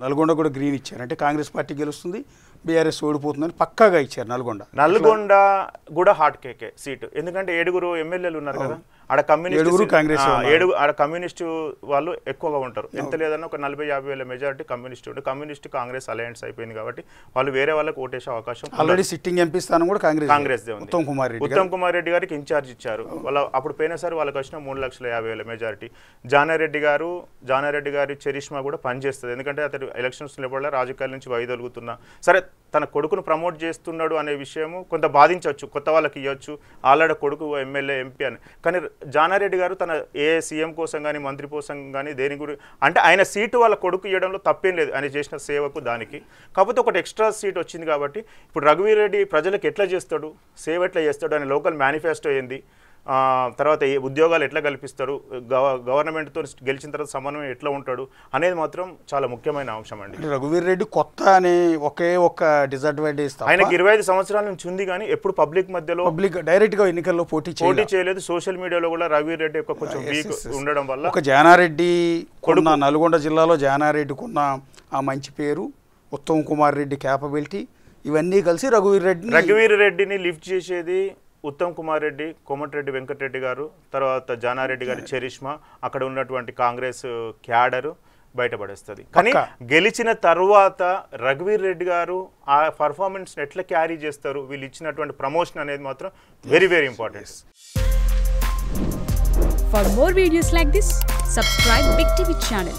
నల్గొండ కూడా గ్రీన్ ఇచ్చారు. అంటే కాంగ్రెస్ పార్టీ గెలుస్తుంది, బీఆర్ఎస్ ఓడిపోతుందని పక్కాగా ఇచ్చారు. నల్గొండ కూడా హాట్ కేకే సీటు, ఎందుకంటే 7 ఎమ్మెల్యేలు ఉన్నారు కదా, ఆడ కమ్యూనిస్టు వాళ్ళు ఎక్కువగా ఉంటారు. ఎంత లేదన్నా ఒక 40-50 వేల మెజారిటీ కమ్యూనిస్ట్ ఉంటే, కమ్యూనిస్ట్ కాంగ్రెస్ అలయన్స్ అయిపోయింది కాబట్టి వాళ్ళు వేరే వాళ్ళకి ఓటేసే అవకాశం. ఆల్రెడీ సిట్టింగ్ ఎంపీ స్థానం కూడా కాంగ్రెస్ ఉత్తమ్ కుమార్ రెడ్డి గారికి ఇన్ఛార్జ్ ఇచ్చారు. వాళ్ళ అప్పుడు పోయినసారి వాళ్ళకి వచ్చిన 3,50,000 మెజారిటీ. జానారెడ్డి గారి చరిష్మా కూడా పనిచేస్తుంది, ఎందుకంటే అతడు ఎలక్షన్స్ నిలబడలే, రాజకీయాల నుంచి వైదొలుగుతున్నా సరే తన కొడుకును ప్రమోట్ చేస్తున్నాడు అనే విషయము కొంత బాధించవచ్చు, కొత్త వాళ్ళకి ఇవ్వచ్చు, ఆల్రెడీ కొడుకు ఎమ్మెల్యే ఎంపీ అని. కానీ జానారెడ్డి గారు తన ఏ సీఎం కోసం కానీ మంత్రి కోసం కానీ దేని గురించి అంటే ఆయన సీటు వాళ్ళ కొడుకు ఇవ్వడంలో తప్పేం లేదు, ఆయన చేసిన సేవకు దానికి. కాకపోతే ఒకటి ఎక్స్ట్రా సీట్ వచ్చింది కాబట్టి ఇప్పుడు రఘువీర్ రెడ్డి ప్రజలకు ఎట్లా చేస్తాడు, సేవ ఎట్లా చేస్తాడు, ఆయన లోకల్ మేనిఫెస్టో ఏంది, తర్వాత ఉద్యోగాలు ఎట్లా కల్పిస్తారు, గవర్నమెంట్తో గెలిచిన తర్వాత సమన్వయం ఎట్లా ఉంటాడు అనేది మాత్రం చాలా ముఖ్యమైన అంశం అండి. రఘువీర్ రెడ్డి కొత్త అనే ఒక్క డిసడ్వాంటేజ్, ఆయనకి 25 సంవత్సరాల నుంచి ఉంది కానీ ఎప్పుడు పబ్లిక్ మధ్యలో డైరెక్ట్ గా ఎన్నికల్లో పోటీ చేయలేదు. సోషల్ మీడియాలో కూడా రఘువీర్ రెడ్డి కొంచెం వీక్ ఉండడం వల్ల ఒక జానారెడ్డి కొన్న నల్గొండ జిల్లాలో జానారెడ్డికున్న ఆ మంచి పేరు, ఉత్తమ్ కుమార్ రెడ్డి క్యాపబిలిటీ, ఇవన్నీ కలిసి రఘువీర్ రెడ్డిని లిఫ్ట్ చేసేది ఉత్తమ్ కుమార్ రెడ్డి, కోమటిరెడ్డి వెంకటరెడ్డి గారు, తర్వాత జానారెడ్డి గారి చరిష్మా, అక్కడ ఉన్నటువంటి కాంగ్రెస్ క్యాడరు బయటపడేస్తుంది. కానీ గెలిచిన తర్వాత రఘువీర్ రెడ్డి గారు ఆ పర్ఫార్మెన్స్ ఎట్లా క్యారీ చేస్తారు, వీళ్ళు ఇచ్చినటువంటి ప్రమోషన్ అనేది మాత్రం very very important. For more videos like this, subscribe Big TV channel.